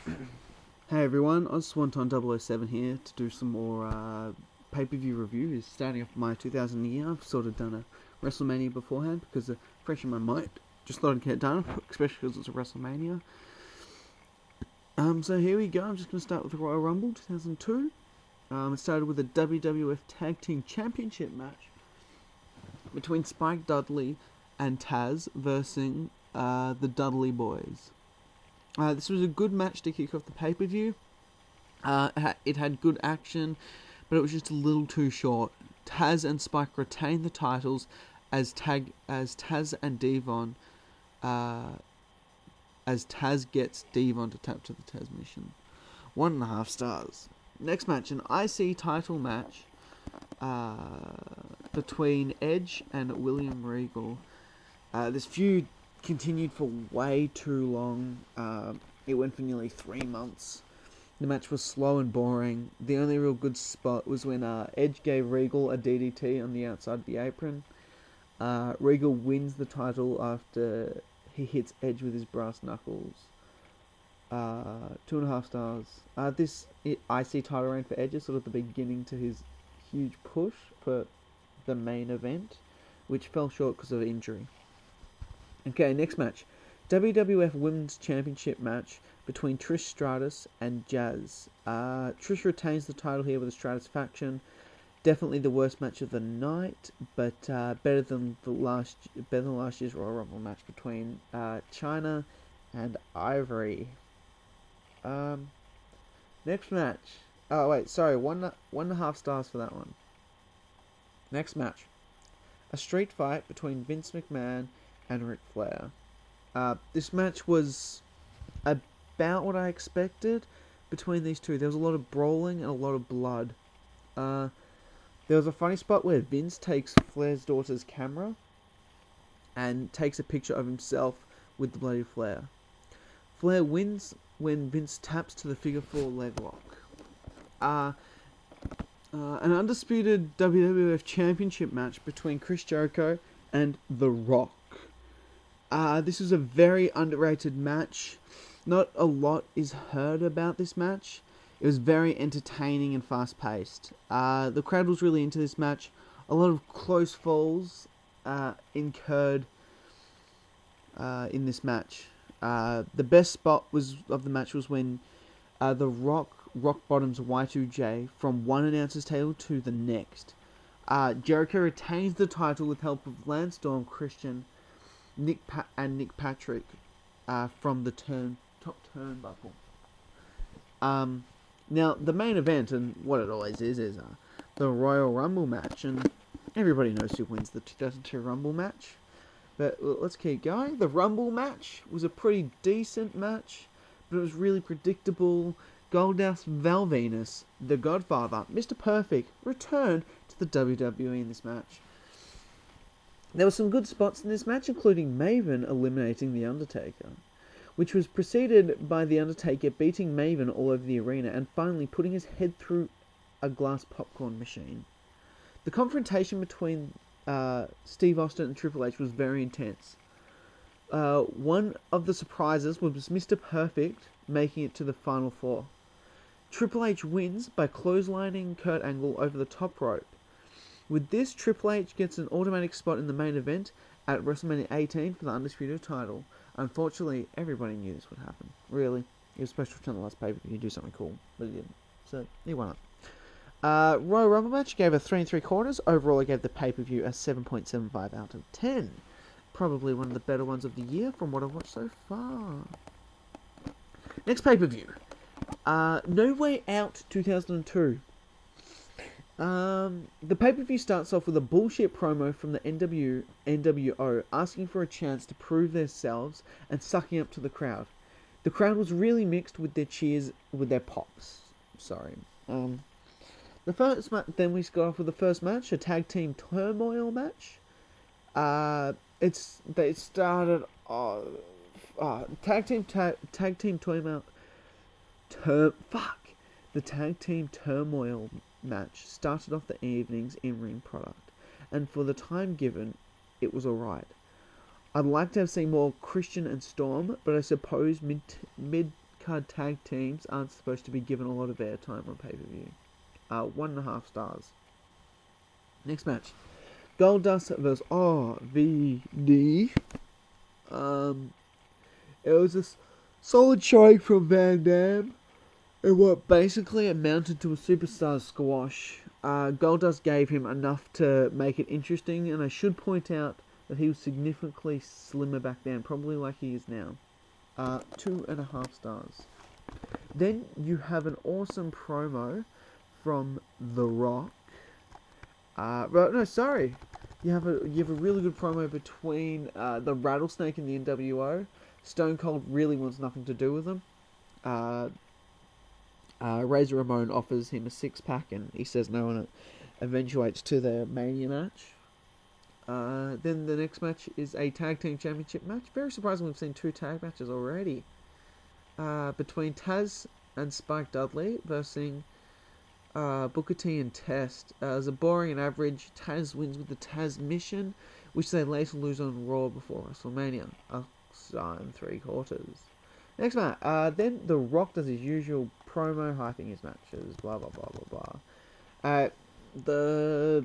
Hey everyone, OzSwanton007 here to do some more pay-per-view reviews. Starting off my 2000 year, I've sort of done a WrestleMania beforehand because it's fresh in my mind. Just thought I'd get it done, especially because it's a WrestleMania. So here we go. I'm just going to start with the Royal Rumble 2002. It started with a WWF Tag Team Championship match between Spike Dudley and Tazz versus the Dudley Boyz. This was a good match to kick off the pay-per-view. It had good action, but it was just a little too short. Tazz and Spike retained the titles as Tazz and Devon, as Tazz gets Devon to tap to the Tazz mission. 1.5 stars. Next match, an IC title match between Edge and William Regal. This feud continued for way too long. It went for nearly 3 months. The match was slow and boring. The only real good spot was when Edge gave Regal a DDT on the outside of the apron. Regal wins the title after he hits Edge with his brass knuckles. 2.5 stars. This IC title reign for Edge is sort of the beginning to his huge push for the main event, which fell short because of injury. Okay, next match. WWF Women's Championship match between Trish Stratus and Jazz. Trish retains the title here with the Stratus faction. Definitely the worst match of the night, but better than last year's Royal Rumble match between Chyna and Ivory. Next match. Oh wait, sorry, 1.5 stars for that one. Next match. A street fight between Vince McMahon and Ric Flair. This match was about what I expected between these two. There was a lot of brawling and a lot of blood. There was a funny spot where Vince takes Flair's daughter's camera and takes a picture of himself with the bloody Flair. Flair wins when Vince taps to the figure 4 leg lock. An undisputed WWF Championship match between Chris Jericho and The Rock. This was a very underrated match. Not a lot is heard about this match. It was very entertaining and fast-paced. The crowd was really into this match. A lot of close falls incurred in this match. The best spot of the match was when The Rock bottoms Y2J from one announcer's table to the next. Jericho retains the title with help of Lance Storm, Christian, Nick Patrick from the top turnbuckle. Now, the main event, and what it always is the Royal Rumble match, and everybody knows who wins the 2002 Rumble match. But let's keep going. The Rumble match was a pretty decent match, but it was really predictable. Goldust Val Venus, the Godfather, Mr. Perfect, returned to the WWE in this match. There were some good spots in this match, including Maven eliminating The Undertaker, which was preceded by The Undertaker beating Maven all over the arena and finally putting his head through a glass popcorn machine. The confrontation between Steve Austin and Triple H was very intense. One of the surprises was Mr. Perfect making it to the Final Four. Triple H wins by clotheslining Kurt Angle over the top rope. With this, Triple H gets an automatic spot in the main event at WrestleMania 18 for the Undisputed title. Unfortunately, everybody knew this would happen. Really. He was supposed to return the last pay-per-view, do something cool, but he didn't. So, he won it. Royal Rumble match gave a 3 3/4. Overall, I gave the pay-per-view a 7.75 out of 10. Probably one of the better ones of the year from what I've watched so far. Next pay-per-view. No Way Out 2002. The pay-per-view starts off with a bullshit promo from the NWO asking for a chance to prove themselves and sucking up to the crowd. The crowd was really mixed with their cheers, with their pops. Sorry. The first then we got off with the first match, a tag team Turmoil match. They started tag team Turmoil. The tag team Turmoil match started off the evening's in-ring product, and for the time given, it was alright. I'd like to have seen more Christian and Storm, but I suppose mid mid-card tag teams aren't supposed to be given a lot of airtime on pay-per-view. 1.5 stars. Next match. Goldust vs RVD. It was a solid showing from Van Dam in what basically amounted to a superstar squash. Goldust gave him enough to make it interesting, and I should point out that he was significantly slimmer back then, probably like he is now. 2.5 stars. Then you have an awesome promo from The Rock. No, sorry. You have a really good promo between the Rattlesnake and the NWO. Stone Cold really wants nothing to do with them. Razor Ramon offers him a 6-pack, and he says no, and it eventuates to their Mania match. Then the next match is a Tag Team Championship match. Very surprising we've seen 2 tag matches already. Between Tazz and Spike Dudley versus Booker T and Test. As a boring and average, Tazz wins with the Tazz mission, which they later lose on Raw before WrestleMania. In 3/4. Next match. Then The Rock does his usual promo, hyping his matches, blah blah blah blah blah. The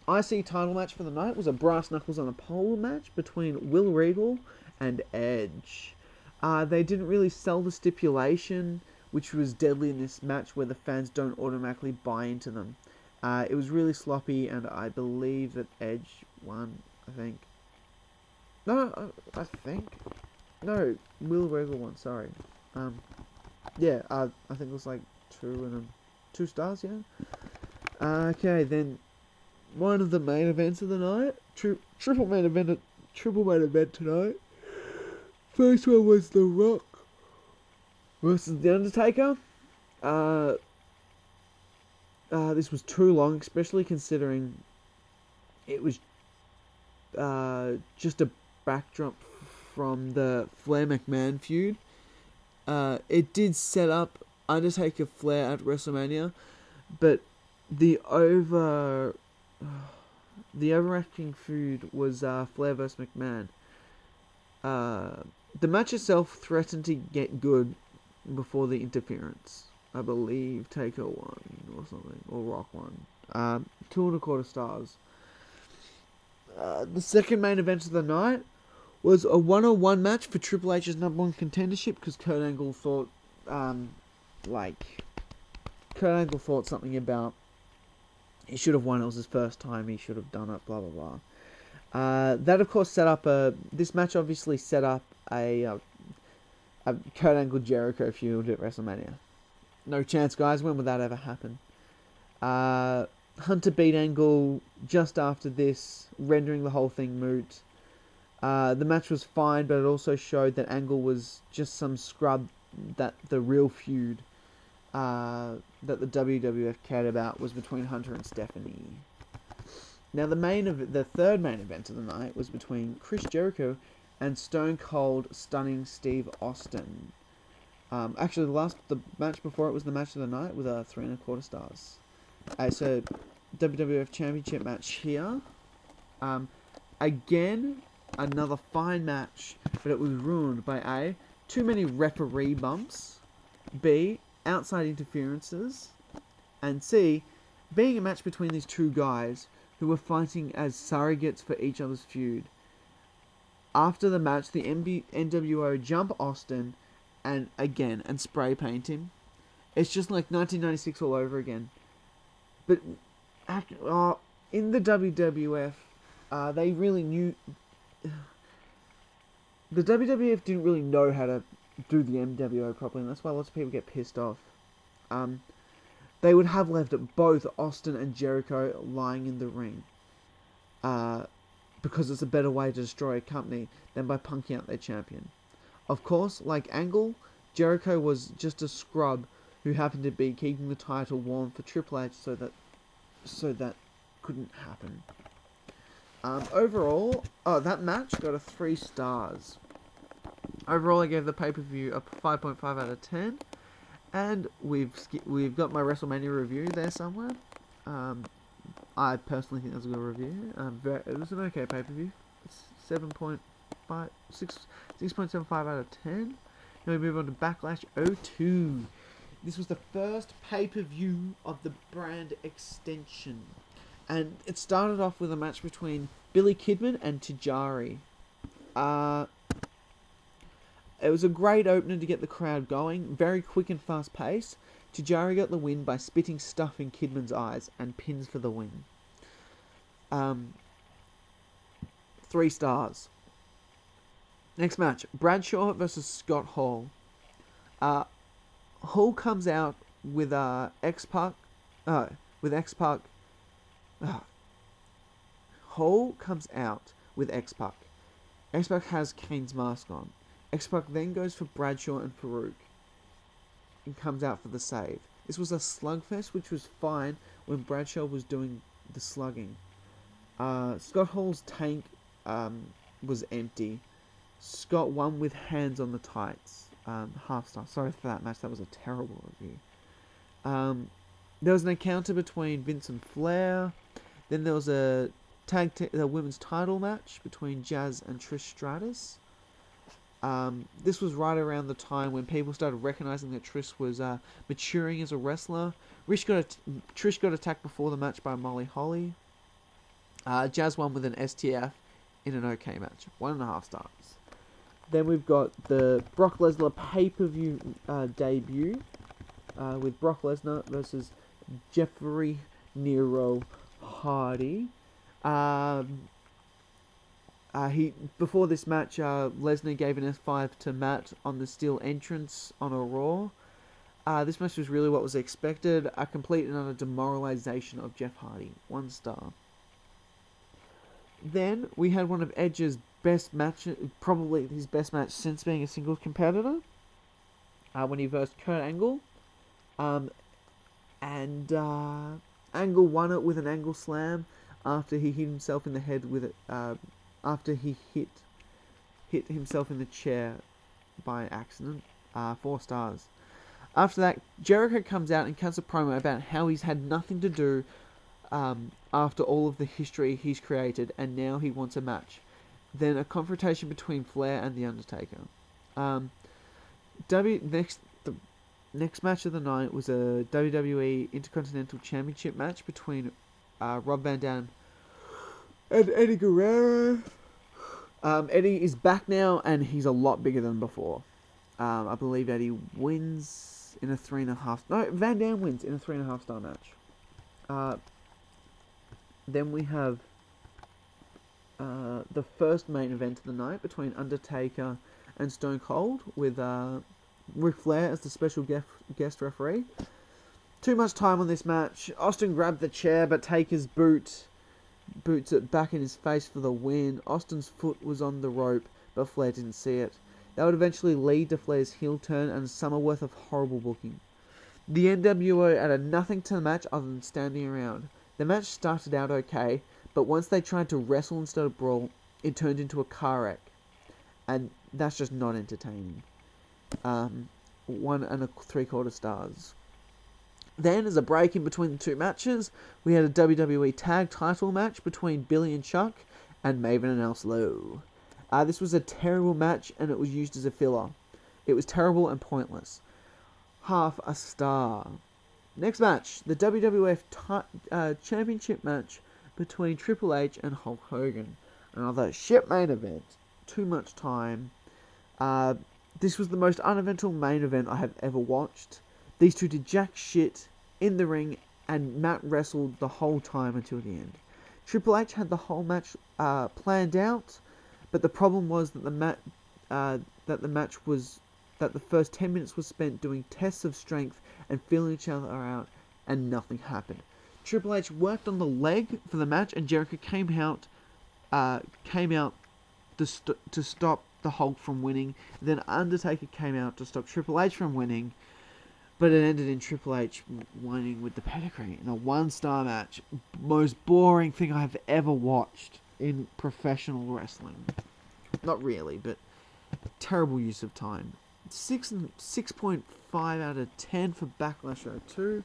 IC title match for the night was a brass knuckles on a pole match between Will Regal and Edge. They didn't really sell the stipulation, which was deadly in this match, where the fans don't automatically buy into them. It was really sloppy, and I believe that Edge won, I think. No, Will Regal won, sorry. Yeah, I think it was like 2 stars, yeah? Okay, then one of the main events of the night, triple main event tonight. First one was The Rock versus The Undertaker. This was too long, especially considering it was just a backdrop from the Flair McMahon feud. It did set up Undertaker Flair at WrestleMania, but the overarching feud was Flair vs McMahon. The match itself threatened to get good before the interference. I believe Taker won or something, or Rock won. 2.25 stars. The second main event of the night was a 1-on-1 match for Triple H's #1 contendership, because Kurt Angle thought, something about he should have won. It was his first time. He should have done it. Blah blah blah. That of course set up this match obviously set up a Kurt Angle Jericho feud at WrestleMania. No chance, guys. When would that ever happen? Hunter beat Angle just after this, rendering the whole thing moot. The match was fine, but it also showed that Angle was just some scrub, that the real feud that the WWF cared about was between Hunter and Stephanie. Now the third main event of the night was between Chris Jericho and Stone Cold Stunning Steve Austin. Actually, the match before it was the match of the night with 3.25 stars. So WWF Championship match here. Again, another fine match, but it was ruined by A, too many referee bumps, B, outside interferences, and C, being a match between these two guys who were fighting as surrogates for each other's feud. After the match, the NWO jump Austin and spray paint him. It's just like 1996 all over again. But in the WWF, they really knew. The WWF didn't really know how to do the NWO properly, and that's why lots of people get pissed off. They would have left both Austin and Jericho lying in the ring, because it's a better way to destroy a company than by punking out their champion. Of course, like Angle, Jericho was just a scrub who happened to be keeping the title warm for Triple H, so that couldn't happen. Overall, that match got 3 stars. Overall, I gave the pay-per-view a 5.5 out of 10, and we've got my WrestleMania review there somewhere. I personally think that was a good review. It was an okay pay-per-view. It's 6.75 out of 10. Now we move on to Backlash 02. This was the first pay-per-view of the brand extension. And it started off with a match between Billy Kidman and Tajiri. It was a great opener to get the crowd going. Very quick and fast pace. Tajiri got the win by spitting stuff in Kidman's eyes and pins for the win. 3 stars. Next match, Bradshaw versus Scott Hall. Hall comes out with X-Pac. Hall comes out with X-Pac. X-Pac has Kane's mask on. X-Pac then goes for Bradshaw and Farouk and comes out for the save. This was a slugfest, which was fine when Bradshaw was doing the slugging. Scott Hall's tank was empty. Scott won with hands on the tights. Half star. Sorry for that match. That was a terrible review. There was an encounter between Vince and Flair. Then there was a women's title match between Jazz and Trish Stratus. This was right around the time when people started recognizing that Trish was maturing as a wrestler. Trish got attacked before the match by Molly Holly. Jazz won with an STF in an okay match. 1.5 stars. Then we've got the Brock Lesnar pay-per-view debut with Brock Lesnar versus Jeffrey Nero Hardy. Before this match, Lesnar gave an F5 to Matt on the steel entrance on a Raw. This match was really what was expected. A complete and utter demoralization of Jeff Hardy. 1 star. Then we had one of Edge's best matches, probably his best match since being a singles competitor, when he versed Kurt Angle. Angle won it with an angle slam after he hit himself in the head with it. After he hit himself in the chair by accident. 4 stars. After that, Jericho comes out and cuts a promo about how he's had nothing to do after all of the history he's created, and now he wants a match. Then a confrontation between Flair and The Undertaker. The next match of the night was a WWE Intercontinental Championship match between Rob Van Dam and Eddie Guerrero. Eddie is back now, and he's a lot bigger than before. I believe Eddie wins in a 3.5... No, Van Dam wins in a 3.5 star match. Then we have the first main event of the night between Undertaker and Stone Cold with Ric Flair as the special guest referee. Too much time on this match. Austin grabbed the chair, but Taker's boots it back in his face for the win. Austin's foot was on the rope, but Flair didn't see it. That would eventually lead to Flair's heel turn and a summer worth of horrible booking. The NWO added nothing to the match other than standing around. The match started out okay, but once they tried to wrestle instead of brawl, it turned into a car wreck. And that's just not entertaining. 1 3/4 stars. Then, as a break in between the two matches, we had a WWE Tag Title match between Billy and Chuck and Maven and El Slow. This was a terrible match, and it was used as a filler. It was terrible and pointless. 0.5 star. Next match, the WWF Championship match between Triple H and Hulk Hogan. Another shit main event. Too much time. This was the most uneventful main event I have ever watched. These two did jack shit in the ring, and Matt wrestled the whole time until the end. Triple H had the whole match planned out, but the problem was that the first 10 minutes was spent doing tests of strength and feeling each other out, and nothing happened. Triple H worked on the leg for the match, and Jericho came out to stop the Hulk from winning. Then Undertaker came out to stop Triple H from winning, but it ended in Triple H winning with the pedigree in a 1 star match. Most boring thing I've ever watched in professional wrestling. Not really, but terrible use of time. 6.5 out of 10 for Backlash 02.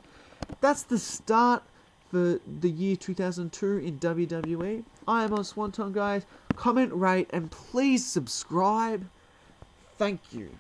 That's the start for the year 2002 in WWE. I am on Swanton, guys. Comment, rate, and please subscribe. Thank you.